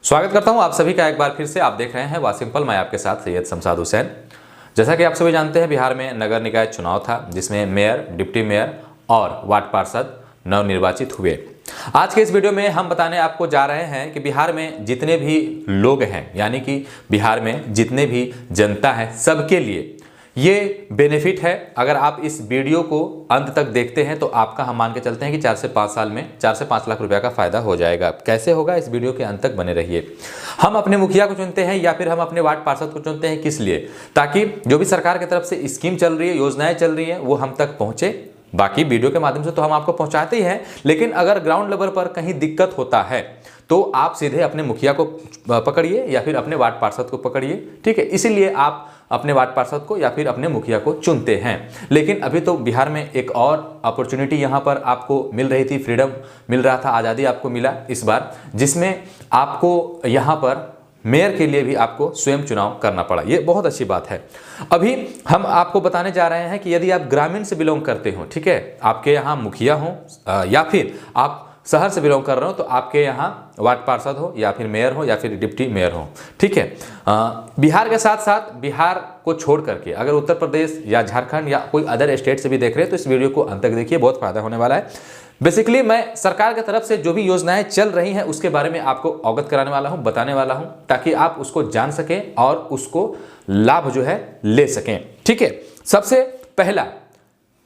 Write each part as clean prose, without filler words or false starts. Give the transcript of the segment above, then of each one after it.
स्वागत करता हूं आप सभी का एक बार फिर से। आप देख रहे हैं वासिम्पल, मैं आपके साथ सैयद शमशाद हुसैन। जैसा कि आप सभी जानते हैं, बिहार में नगर निकाय चुनाव था जिसमें मेयर, डिप्टी मेयर और वार्ड पार्षद नवनिर्वाचित हुए। आज के इस वीडियो में हम बताने आपको जा रहे हैं कि बिहार में जितने भी लोग हैं, यानी कि बिहार में जितने भी जनता है, सबके लिए ये बेनिफिट है। अगर आप इस वीडियो को अंत तक देखते हैं तो आपका हम मान के चलते हैं कि 4 से 5 साल में 4 से 5 लाख रुपया का फायदा हो जाएगा। कैसे होगा, इस वीडियो के अंत तक बने रहिए। हम अपने मुखिया को चुनते हैं या फिर हम अपने वार्ड पार्षद को चुनते हैं, किस लिए? ताकि जो भी सरकार की तरफ से स्कीम चल रही है, योजनाएं चल रही हैं, वो हम तक पहुंचे। बाकी वीडियो के माध्यम से तो हम आपको पहुंचाते ही हैं, लेकिन अगर ग्राउंड लेवल पर कहीं दिक्कत होता है तो आप सीधे अपने मुखिया को पकड़िए या फिर अपने वार्ड पार्षद को पकड़िए, ठीक है। इसीलिए आप अपने वार्ड पार्षद को या फिर अपने मुखिया को चुनते हैं। लेकिन अभी तो बिहार में एक और अपॉर्चुनिटी यहाँ पर आपको मिल रही थी, फ्रीडम मिल रहा था, आज़ादी आपको मिला इस बार, जिसमें आपको यहाँ पर मेयर के लिए भी आपको स्वयं चुनाव करना पड़ा। ये बहुत अच्छी बात है। अभी हम आपको बताने जा रहे हैं कि यदि आप ग्रामीण से बिलोंग करते हो, ठीक है, आपके यहाँ मुखिया हो या फिर आप शहर से बिलोंग कर रहे हो, तो आपके यहाँ वार्ड पार्षद हो या फिर मेयर हो या फिर डिप्टी मेयर हो, ठीक है। बिहार के साथ साथ बिहार को छोड़ करके अगर उत्तर प्रदेश या झारखंड या कोई अदर स्टेट से भी देख रहे हैं तो इस वीडियो को अंत तक देखिए, बहुत फायदा होने वाला है। बेसिकली मैं सरकार की तरफ से जो भी योजनाएं चल रही हैं उसके बारे में आपको अवगत कराने वाला हूं, बताने वाला हूं, ताकि आप उसको जान सकें और उसको लाभ जो है ले सकें, ठीक है। सबसे पहला,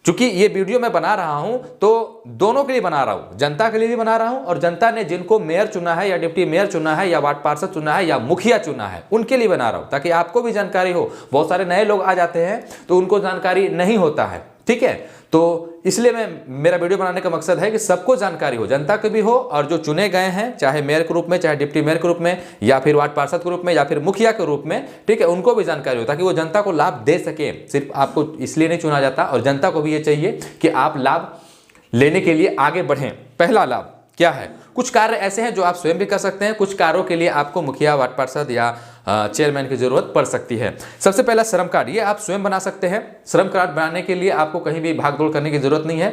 चूंकि ये वीडियो मैं बना रहा हूं तो दोनों के लिए बना रहा हूं, जनता के लिए भी बना रहा हूं और जनता ने जिनको मेयर चुना है या डिप्टी मेयर चुना है या वार्ड पार्षद चुना है या मुखिया चुना है, उनके लिए बना रहा हूं, ताकि आपको भी जानकारी हो। बहुत सारे नए लोग आ जाते हैं तो उनको जानकारी नहीं होता है, ठीक है। तो इसलिए मेरा वीडियो बनाने का मकसद है कि सबको जानकारी हो, जनता को भी हो, और जो चुने गए हैं, चाहे मेयर के रूप में, चाहे डिप्टी मेयर के रूप में, या फिर वार्ड पार्षद के रूप में, या फिर मुखिया के रूप में, ठीक है, उनको भी जानकारी हो, ताकि वो जनता को लाभ दे सके। सिर्फ आपको इसलिए नहीं चुना जाता, और जनता को भी ये चाहिए कि आप लाभ लेने के लिए आगे बढ़ें। पहला लाभ क्या है? कुछ कार्य ऐसे हैं जो आप स्वयं भी कर सकते हैं, कुछ कार्यों के लिए आपको मुखिया, वार्ड पार्षद या चेयरमैन की जरूरत पड़ सकती है। सबसे पहला श्रम कार्ड, ये आप स्वयं बना सकते हैं। श्रम कार्ड बनाने के लिए आपको कहीं भी भागदौड़ करने की जरूरत नहीं है।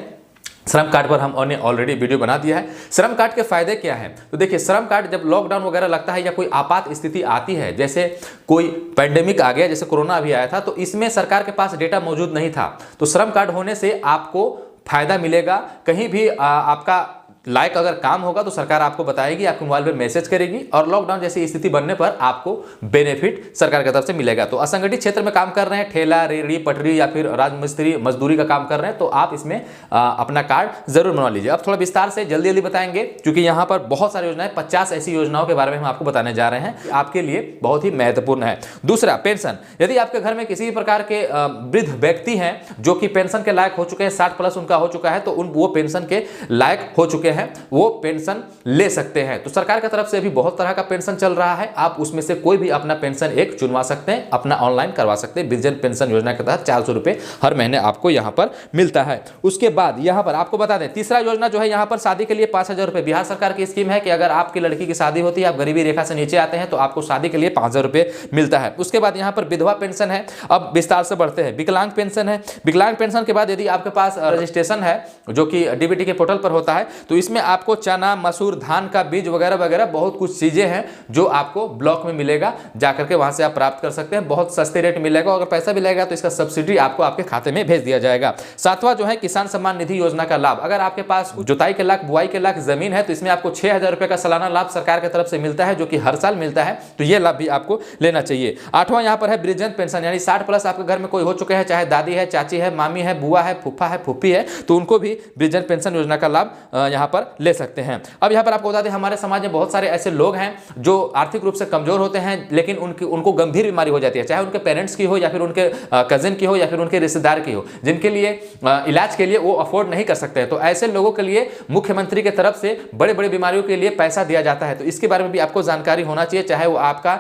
श्रम कार्ड पर हमने ऑलरेडी वीडियो बना दिया है। श्रम कार्ड के फायदे क्या हैं? तो देखिए, श्रम कार्ड जब लॉकडाउन वगैरह लगता है या कोई आपात स्थिति आती है, जैसे कोई पैंडेमिक आ गया, जैसे कोरोना अभी आया था, तो इसमें सरकार के पास डेटा मौजूद नहीं था, तो श्रम कार्ड होने से आपको फायदा मिलेगा। कहीं भी आपका लायक अगर काम होगा तो सरकार आपको बताएगी, आपके मोबाइल पर मैसेज करेगी, और लॉकडाउन जैसी स्थिति बनने पर आपको बेनिफिट सरकार की तरफ से मिलेगा। तो असंगठित क्षेत्र में काम कर रहे हैं, ठेला, रेहड़ी, पटरी या फिर राजमिस्त्री मजदूरी का काम कर रहे हैं, तो आप इसमें अपना कार्ड जरूर बनवा लीजिए। अब थोड़ा विस्तार से जल्दी जल्दी बताएंगे, क्योंकि यहाँ पर बहुत सारी योजनाएं, 50 ऐसी योजनाओं के बारे में हम आपको बताने जा रहे हैं, आपके लिए बहुत ही महत्वपूर्ण है। दूसरा, पेंशन। यदि आपके घर में किसी भी प्रकार के वृद्ध व्यक्ति हैं जो कि पेंशन के लायक हो चुके हैं, 60 प्लस उनका हो चुका है, तो वो पेंशन के लायक हो चुके हैं, वो पेंशन ले सकते हैं। तो सरकार की तरफ से भी बहुत तरह का पेंशन चल रहा है, आप उसमें से कोई भी अपना पेंशन एक चुनवा सकते हैं, अपना ऑनलाइन करवा सकते हैं। वृद्धजन पेंशन योजना के तहत 400 रुपए हर महीने आपको यहां पर मिलता है। उसके बाद यहां पर आपको बता दें, तीसरा योजना जो है यहां पर शादी के लिए 5000 रुपए। बिहार सरकार की स्कीम है कि अगर आपकी लड़की की शादी होती है, आप गरीबी रेखा से नीचे आते हैं, तो आपको शादी के लिए 5000 रुपए मिलता है। उसके बाद यहां पर विधवा पेंशन है। अब विस्तार से बढ़ते हैं, विकलांग पेंशन है। विकलांग पेंशन के बाद यदि आपके पास रजिस्ट्रेशन है, जो कि डीबीटी के पोर्टल पर होता है, तो इसमें आपको चना, मसूर, धान का बीज वगैरह वगैरह बहुत कुछ चीजें हैं जो आपको ब्लॉक में मिलेगा, जाकर के वहां से आप प्राप्त कर सकते हैं। बहुत सस्ते रेट मिलेगा, अगर पैसा भी लगेगा तो इसका सब्सिडी आपको आपके खाते में भेज दिया जाएगा। सातवां जो है किसान सम्मान निधि योजना का लाभ। अगर आपके पास जुताई के लायक, बुआई के लायक जमीन है, तो इसमें आपको 6000 रुपए का सालाना लाभ सरकार की तरफ से मिलता है, जो कि हर साल मिलता है, तो यह लाभ भी आपको लेना चाहिए। आठवां यहां पर है वृद्धजन पेंशन, यानी 60 प्लस आपके घर में कोई हो चुके हैं, चाहे दादी है, चाची है, मामी है, बुआ है, फूफा है, फूफी है, तो उनको भी वृद्धजन पेंशन योजना का लाभ यहां पर ले सकते हैं। अब यहाँ पर आपको बता दें, हमारे समाज में बहुत सारे ऐसे लोग हैं जो आर्थिक रूप से कमजोर होते हैं, लेकिन उनको गंभीर बीमारी हो जाती है, चाहे उनके पेरेंट्स की हो या फिर उनके कजिन की हो या फिर उनके रिश्तेदार की हो, जिनके लिए इलाज के लिए वो अफोर्ड नहीं कर सकते हैं। तो ऐसे लोगों के लिए मुख्यमंत्री की तरफ से बड़े बड़े बीमारियों के लिए पैसा दिया जाता है, तो इसके बारे में भी आपको जानकारी होना चाहिए, चाहे वो आपका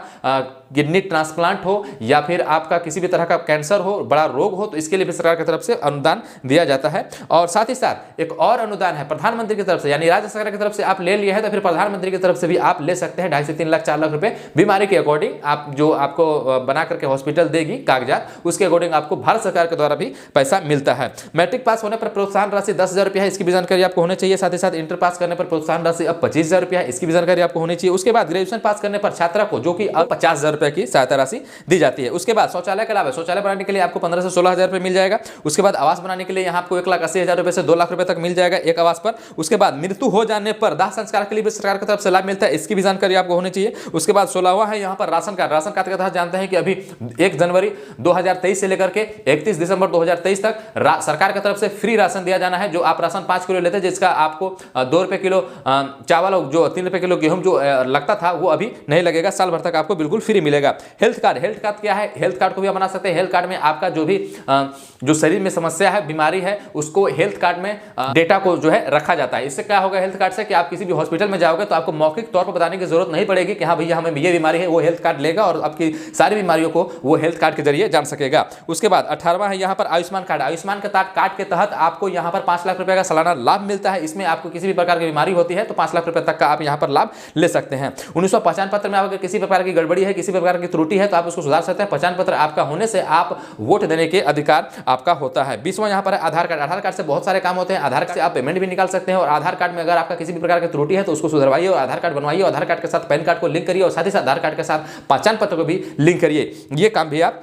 किडनी ट्रांसप्लांट हो या फिर आपका किसी भी तरह का कैंसर हो, बड़ा रोग हो, तो इसके लिए भी सरकार की तरफ से अनुदान दिया जाता है। और साथ ही साथ एक और अनुदान है प्रधानमंत्री की तरफ से, यानी राज्य सरकार की तरफ से आप ले लिए हैं तो फिर प्रधानमंत्री की तरफ से भी आप ले सकते हैं 2.5 से 3 लाख 4 लाख रुपए बीमारी के अकॉर्डिंग। आप जो आपको बना करके हॉस्पिटल देगी कागजात, उसके अकॉर्डिंग आपको भारत सरकार के द्वारा भी पैसा मिलता है। मैट्रिक पास होने पर प्रोत्साहन राशि 10,000 रुपया है, इसकी भी जानकारी आपको होनी चाहिए। साथ ही साथ इंटर पास करने पर प्रोत्साहन राशि अब 25,000 रुपया है, इसकी भी जानकारी आपको होनी चाहिए। उसके बाद ग्रेजुएशन पास करने पर छात्रा को जो कि अब 50,000 रुपए की सहायता राशि दी जाती है। उसके बाद शौचालय के अलावा शौचालय बनाने के लिए आपको 15 से 16,000 रुपए मिल जाएगा। उसके बाद आवास बनाने के लिए यहाँ आपको 1,80,000 रुपए से 2 लाख रुपए तक मिल जाएगा एक आवास पर। उसके बाद मृत्यु हो जाने पर दाह संस्कार के लिए भी सरकार की तरफ से लाभ मिलता है, इसकी भी जानकारी आपको होनी चाहिए। उसके बाद 16वां है यहाँ पर राशन कार्ड। राशन कार्ड के तहत जानते हैं कि अभी 1 जनवरी 2023 से लेकर के 31 दिसंबर 2023 तक सरकार की तरफ से फ्री राशन दिया जाना है। जो आप राशन 5 किलो लेते हैं जिसका आपको 2 रुपए किलो चावल, जो 3 रुपए किलो गेहूं जो लगता था वो अभी नहीं लगेगा, साल भर तक आपको बिल्कुल फ्री मिलेगा। हेल्थ कार्ड, हेल्थ कार्ड क्या है? हेल्थ कार्ड को भी आप बना सकते हैं। हेल्थ कार्ड में आपका जो भी जो शरीर में समस्या है, बीमारी है, उसको हेल्थ कार्ड में डेटा को जो है रखा जाता है। इससे क्या होगा हेल्थ कार्ड से कि आप किसी भी हॉस्पिटल में जाओगे तो आपको मौखिक तौर पर बताने की जरूरत नहीं पड़ेगी कि हाँ भैया हमें ये बीमारी है, वो हेल्थ कार्ड लेगा और आपकी सारी बीमारियों को वो हेल्थ कार्ड के जरिए जान सकेगा। उसके बाद 18वां है यहाँ पर आयुष्मान कार्ड। आयुष्मान कार्ड के तहत आपको यहाँ पर 5 लाख रुपए का सालाना लाभ मिलता है। इसमें आपको किसी भी प्रकार की बीमारी होती है तो 5 लाख रुपए तक का आप यहाँ पर लाभ ले सकते हैं। 1900 पहचान पत्र में अगर किसी प्रकार की गड़बड़ी है, किसी प्रकार की त्रुटि है तो आप उसको सुधार सकते हैं। पहचान पत्र आपका होने से आप वोट देने के अधिकार आपका होता है। 20वां यहाँ पर है आधार कार्ड। आधार कार्ड से बहुत सारे काम होते हैं। आधार कार्ड से आप पेमेंट भी निकाल सकते हैं और आधार कार्ड में अगर आपका किसी भी प्रकार की त्रुटि है तो उसको सुधरवाइए और आधार कार्ड बनवाइए। आधार कार्ड के साथ पैन कार्ड को लिंक करिए और साथ ही साथ आधार कार्ड के साथ पहचान पत्र को भी लिंक करिए। ये काम भी आप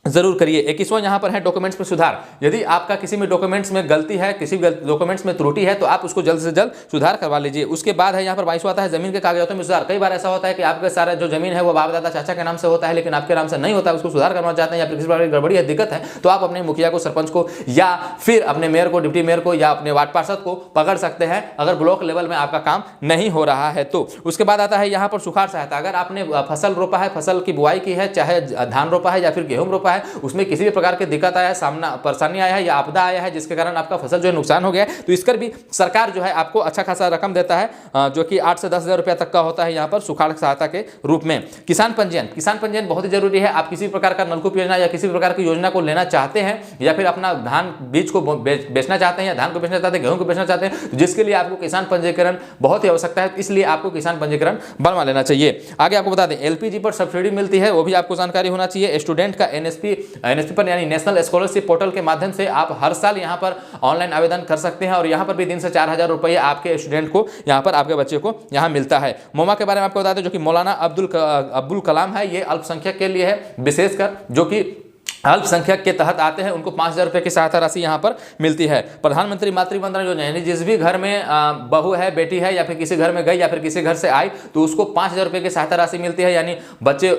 जरूर करिए। 21वां यहाँ पर है डॉक्यूमेंट्स में सुधार। यदि आपका किसी भी डॉक्यूमेंट्स में गलती है, किसी भी डॉक्यूमेंट्स में त्रुटि है तो आप उसको जल्द से जल्द सुधार करवा लीजिए। उसके बाद है यहाँ पर 22वां आता है जमीन के कागजातों में सुधार। कई बार ऐसा होता है कि आपके सारा जो जमीन है वो बाप दादा चाचा के नाम से होता है लेकिन आपके नाम से नहीं होता, उसको सुधार करना चाहते हैं या फिर किसी प्रकार की गड़बड़ी है, दिक्कत है तो आप अपने मुखिया को, सरपंच को या फिर अपने मेयर को, डिप्टी मेयर को या अपने वार्ड पार्षद को पकड़ सकते हैं अगर ब्लॉक लेवल में आपका काम नहीं हो रहा है तो। उसके बाद आता है यहाँ पर सुखाड़ सहायता। अगर आपने फसल रोपा है, फसल की बुआई की है, चाहे धान रोपा है या फिर गेहूं रोपा है, उसमें किसी भी प्रकार की दिक्कत आया है, सामना परेशानी आया है या आपदा आया है जिसके कारण आपका फसल जो है नुकसान हो गया है तो इसकर भी सरकार जो है आपको अच्छा खासा रकम देता है, जो कि 8 से 10,000 रुपया तक का होता है यहाँ पर सुखाड़ सहायता के रूप में। किसान पंजीयन, किसान पंजीयन बहुत ही जरूरी है। आप किसी प्रकार का नलकूप योजना या किसी प्रकार की योजना को लेना चाहते हैं या फिर अपना धान बीज को बेचना चाहते हैं या धान को बेचना चाहते हैं, गेहूं को बेचना चाहते हैं, तो जिसके लिए आपको किसान पंजीकरण बहुत ही आवश्यकता है, इसलिए आपको किसान पंजीकरण बनवा लेना चाहिए। आगे आपको बता दें एलपीजी पर सब्सिडी मिलती है, वो भी आपको जानकारी होना चाहिए। स्टूडेंट का एनएसपी पर यानी नेशनल स्कॉलरशिप पोर्टल के माध्यम से आप हर साल यहां पर ऑनलाइन आवेदन कर सकते हैं और यहां पर भी 3 से 4,000 रुपए आपके स्टूडेंट को, यहां पर आपके बच्चे को यहां मिलता है। मोमा के बारे में आपको बता दें जो कि मौलाना अब्दुल कलाम है, ये अल्पसंख्यक के लिए है, विशेषकर जो कि अल्पसंख्यक के तहत आते हैं उनको 5,000 रुपए की सहायता राशि यहाँ पर मिलती है। प्रधानमंत्री मातृ वंदना योजना, यानी जिस भी घर में बहू है, बेटी है या फिर किसी घर में गई या फिर किसी घर से आई तो उसको 5,000 रुपए की सहायता राशि मिलती है। यानी बच्चे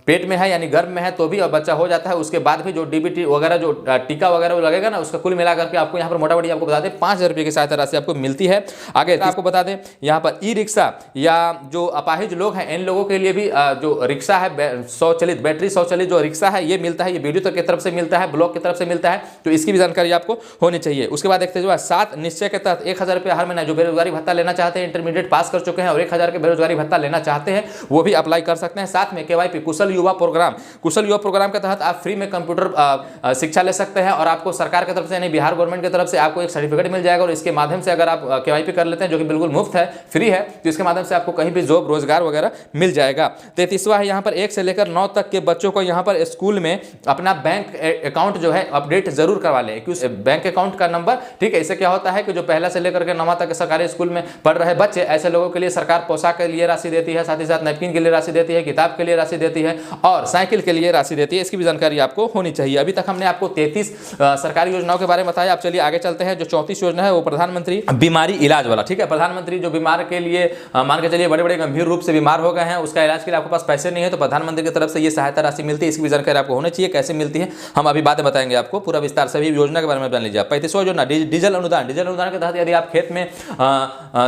पेट में है यानी गर्भ में है तो भी और बच्चा हो जाता है, उसके बाद भी जो डीबीटी वगैरह जो टीका वगैरह वो लगेगा ना, उसका कुल मिला करके आपको यहाँ पर मोटा मोटी आपको बता दें 5,000 रुपये की सहायता राशि आपको मिलती है। आगे आपको बता दें यहाँ पर ई रिक्शा या जो अपाहिज लोग हैं इन लोगों के लिए भी जो रिक्शा है स्वचालित, बैटरी स्वचालित जो रिक्शा है ये मिलता है, ये बीडीओ की तरफ से मिलता है, ब्लॉक की तरफ से मिलता है, तो इसकी भी जानकारी आपको होनी चाहिए। उसके बाद देखते हैं 7 निश्चय के तहत 1,000 रुपये हर महीना जो बेरोजगारी भत्ता लेना चाहते हैं, इंटरमीडिएट पास कर चुके हैं और 1,000 के बेरोजगारी भत्ता लेना चाहते हैं वो भी अप्लाई कर सकते हैं। साथ में केवाईपी कुशल युवा प्रोग्राम, कुशल युवा प्रोग्राम के तहत आप फ्री में कंप्यूटर शिक्षा ले सकते हैं और आपको सरकार की तरफ से यानी बिहार गवर्नमेंट की तरफ से आपको एक सर्टिफिकेट मिल जाएगा और इसके माध्यम से अगर आप केवाईपी कर लेते हैं जो कि बिल्कुल मुफ्त है, फ्री है, तो इसके माध्यम से आपको कहीं भी जॉब रोजगार वगैरह मिल जाएगा। 33वां है यहाँ पर 1 से लेकर 9 तक के बच्चों को यहाँ पर स्कूल में अपना बैंक अकाउंट जो है अपडेट जरूर करवा लें, क्योंकि बैंक अकाउंट का नंबर, ठीक है, इससे क्या होता है कि जो पहला से लेकर के 9वां तक सरकारी स्कूल में पढ़ रहे बच्चे, ऐसे लोगों के लिए सरकार पोशाक के लिए राशि देती है, साथ ही साथ नैपकिन के लिए राशि देती है, किताब के लिए राशि देती है और साइकिल के लिए राशि देती है। इसकी भी जानकारी आपको होनी चाहिए। अभी तक हमने आपको 33 सरकारी योजनाओं के बारे में बताया। अब चलिए आगे चलते हैं। जो 34 योजना है वो प्रधानमंत्री बीमारी इलाज वाला, ठीक है, प्रधानमंत्री जो बीमार के लिए मान के चलिए बड़े बड़े गंभीर रूप से बीमार हो गए हैं, उसका इलाज के लिए आपके पास पैसे नहीं है तो प्रधानमंत्री की तरफ से ये सहायता राशि मिलती है। इसकी भी जानकारी आपको होनी चाहिए, कैसे मिलती है हम अभी बातें बताएंगे आपको पूरा विस्तार से। योजना के बारे में जान लीजिए। 35वां योजना डीजल अनुदान। डीजल अनुदान के तहत यदि आप खेत में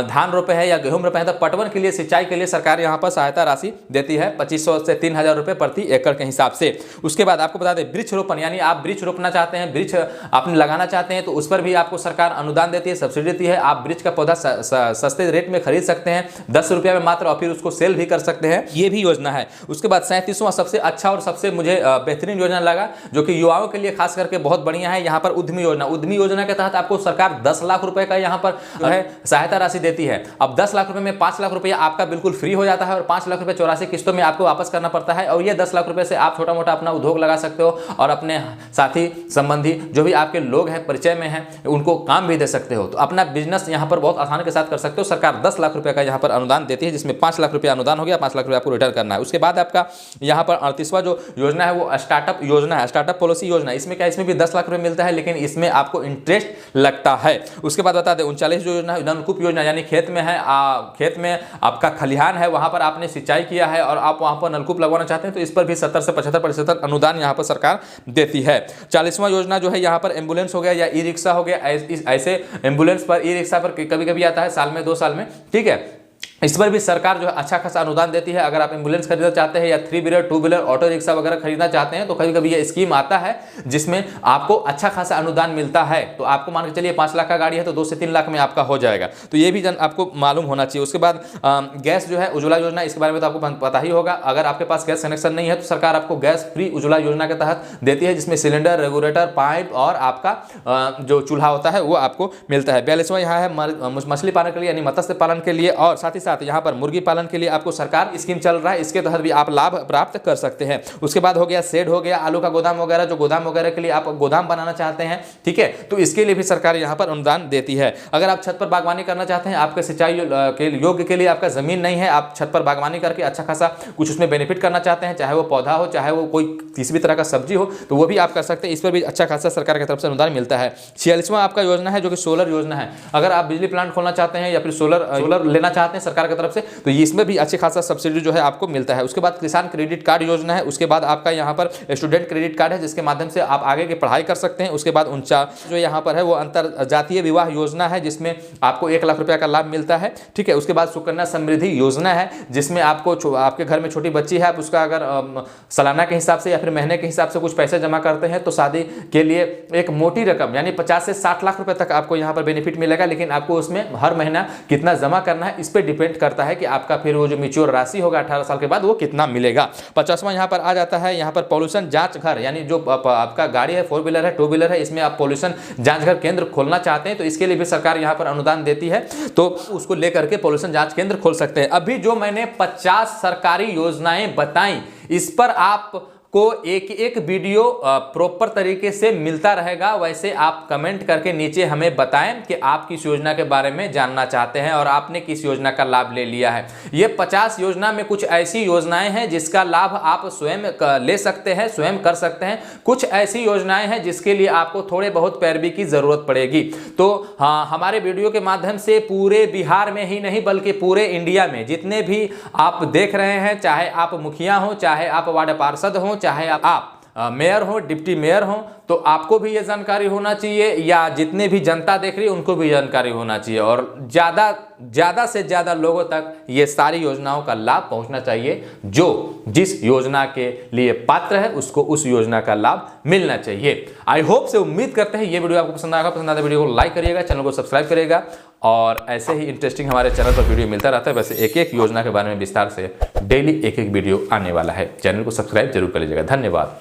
धान रोपे हैं या गेहूं रोपे हैं तो पटवन के लिए, सिंचाई के लिए सरकार यहाँ पर सहायता राशि देती है 2,500 से 3,000 रुपए रुपये प्रति एकड़ के हिसाब से। उसके बाद आपको बता दें वृक्ष रोपण, यानी आप वृक्ष रोपना चाहते हैं, वृक्ष आपने लगाना चाहते हैं तो उस पर भी आपको सरकार अनुदान देती है, सब्सिडी देती है। आप वृक्ष का पौधा सस्ते रेट में खरीद सकते हैं 10 रुपये में मात्र, और फिर उसको सेल भी कर सकते हैं, ये भी योजना है। उसके बाद 37वां सबसे अच्छा और सबसे मुझे बेहतरीन योजना लगा जो कि युवाओं के लिए खास करके बहुत बढ़िया है, यहाँ पर उद्यमी योजना। उद्यमी योजना के तहत आपको सरकार 10 लाख रुपए का यहाँ पर जो है सहायता राशि देती है। अब 10 लाख रुपए में 5 लाख रुपया आपका बिल्कुल फ्री हो जाता है और 5 लाख रुपए 84 किस्तों में आपको वापस करना पड़ता है। और ये 10 लाख रुपए से आप छोटा मोटा अपना उद्योग लगा सकते हो और अपने साथी संबंधी जो भी आपके लोग हैं परिचय में हैं उनको काम भी दे सकते हो। तो अपना बिजनेस यहाँ पर बहुत आसानी के साथ कर सकते हो। सरकार 10 लाख रुपए का यहाँ पर अनुदान देती है, जिसमें 5 लाख रुपया अनुदान हो गया, 5 लाख रुपया आपको रिटर्न करना है। उसके बाद आपका यहाँ पर 38वां जो योजना है वो स्टार्टअप योजना है, स्टार्टअप पॉलिसी योजना। इसमें क्या, इसमें भी 10 लाख रुपए मिलता है, लेकिन इसमें आपको इंटरेस्ट लगता है। उसके बाद बता दें 39 जो योजना है नलकूप योजना, यानी खेत में है, खेत में आपका खलिहान है, वहां पर आपने सिंचाई किया है और आप वहां पर नलकूप लगवाना चाहते हैं तो इस पर भी 70 से 75% अनुदान यहाँ पर सरकार देती है। 40वां योजना जो है यहाँ पर एम्बुलेंस हो गया या ई रिक्शा हो गया, ऐसे एम्बुलेंस पर ई रिक्शा पर कभी कभी आता है साल में 2 साल में, ठीक है। इस पर भी सरकार जो है अच्छा खासा अनुदान देती है। अगर आप एम्बुलेंस खरीदना चाहते हैं या 3 व्हीलर 2 व्हीलर ऑटो रिक्शा वगैरह खरीदना चाहते हैं तो कभी कभी ये स्कीम आता है जिसमें आपको अच्छा खासा अनुदान मिलता है। तो आपको मान के चलिए 5 लाख का गाड़ी है तो 2 से 3 लाख में आपका हो जाएगा। तो ये भी आपको मालूम होना चाहिए। उसके बाद गैस जो है उज्ज्वला योजना, इसके बारे में तो आपको पता ही होगा। अगर आपके पास गैस कनेक्शन नहीं है तो सरकार आपको गैस फ्री उज्ज्वला योजना के तहत देती है, जिसमें सिलेंडर, रेगुलेटर, पाइप और आपका जो चूल्हा होता है वो आपको मिलता है। 42वां यहाँ है मछली पालन के लिए यानी मत्स्य पालन के लिए, और साथ ही साथ यहाँ पर मुर्गी पालन के लिए आपको सरकार स्कीम चल रहा है, इसके तहत भी आप लाभ प्राप्त कर सकते हैं। उसके बाद हो गया शेड हो गया, आलू का गोदाम वगैरह, जो गोदाम वगैरह के लिए आप गोदाम बनाना चाहते हैं, ठीक है, तो इसके लिए भी सरकार यहाँ पर अनुदान देती है। अगर आप छत पर बागवानी करना चाहते हैं, आपके सिंचाई के योग्य के लिए आपका जमीन नहीं है, आप छत पर बागवानी करके अच्छा खासा कुछ उसमें बेनिफिट करना चाहते हैं, चाहे वो पौधा हो चाहे वो कोई किसी भी तरह का सब्जी हो, तो वो भी आप कर सकते हैं। इस पर भी अच्छा खासा सरकार की तरफ से अनुदान मिलता है। 46वां आपका योजना है जो कि सोलर योजना है। अगर आप बिजली प्लांट खोलना चाहते हैं या फिर सोलर लेना चाहते हैं सरकार की तरफ से, तो इसमें भी अच्छे खासा सब्सिडी जो है आपको मिलता है। उसके बाद किसान क्रेडिट कार्ड योजना है। उसके बाद आपका यहाँ पर स्टूडेंट क्रेडिट कार्ड है, जिसके माध्यम से आप आगे की पढ़ाई कर सकते हैं। उसके बाद 49 जो यहाँ पर है वो अंतर जातीय विवाह योजना है, जिसमें आपको 1 लाख रुपया का लाभ मिलता है, ठीक है। उसके बाद सुकन्या समृद्धि योजना है, जिसमें आपको आपके घर में छोटी बच्ची है, आप उसका अगर सालाना के हिसाब से या फिर महीने के हिसाब से कुछ पैसे जमा करते हैं तो शादी के लिए एक मोटी रकम यानी 50 से 60 लाख रुपए तक आपको यहाँ पर बेनिफिट मिलेगा। लेकिन आपको उसमें हर महीना कितना जमा करना है इस पर डिपेंड करता है कि आपका फिर वो जो म्यूचुअल राशि होगा 18 साल के बाद वो कितना मिलेगा। 50वां यहाँ पर आ जाता है यहाँ पर पॉल्यूशन जांच घर, यानी जो आपका गाड़ी है 4 व्हीलर है 2 व्हीलर है, इसमें आप पॉल्यूशन जांच घर केंद्र खोलना चाहते हैं तो इसके लिए भी सरकार यहाँ पर अनुदान देती है, तो उसको लेकर के पॉल्यूशन जांच केंद्र खोल सकते हैं। अभी जो मैंने 50 सरकारी योजनाएं बताई, इस पर आप को एक एक वीडियो प्रॉपर तरीके से मिलता रहेगा। वैसे आप कमेंट करके नीचे हमें बताएं कि आप किस योजना के बारे में जानना चाहते हैं और आपने किस योजना का लाभ ले लिया है। ये 50 योजना में कुछ ऐसी योजनाएं हैं जिसका लाभ आप स्वयं ले सकते हैं, स्वयं कर सकते हैं। कुछ ऐसी योजनाएं हैं जिसके लिए आपको थोड़े बहुत पैरवी की जरूरत पड़ेगी। तो हाँ, हमारे वीडियो के माध्यम से पूरे बिहार में ही नहीं बल्कि पूरे इंडिया में जितने भी आप देख रहे हैं, चाहे आप मुखिया हो, चाहे आप वार्ड पार्षद हो, चाहे आप मेयर हो, डिप्टी मेयर हो, तो आपको भी ये जानकारी होना चाहिए या जितने भी जनता देख रही है उनको भी जानकारी होना चाहिए और ज़्यादा से ज़्यादा लोगों तक ये सारी योजनाओं का लाभ पहुंचना चाहिए। जो जिस योजना के लिए पात्र है उसको उस योजना का लाभ मिलना चाहिए। आई होप से उम्मीद करते हैं ये वीडियो आपको पसंद आएगा। पसंद आता वीडियो को लाइक करिएगा, चैनल को सब्सक्राइब करिएगा और ऐसे ही इंटरेस्टिंग हमारे चैनल पर वीडियो मिलता रहता है। वैसे एक एक योजना के बारे में विस्तार से डेली एक एक वीडियो आने वाला है। चैनल को सब्सक्राइब जरूर कर लीजिएगा। धन्यवाद।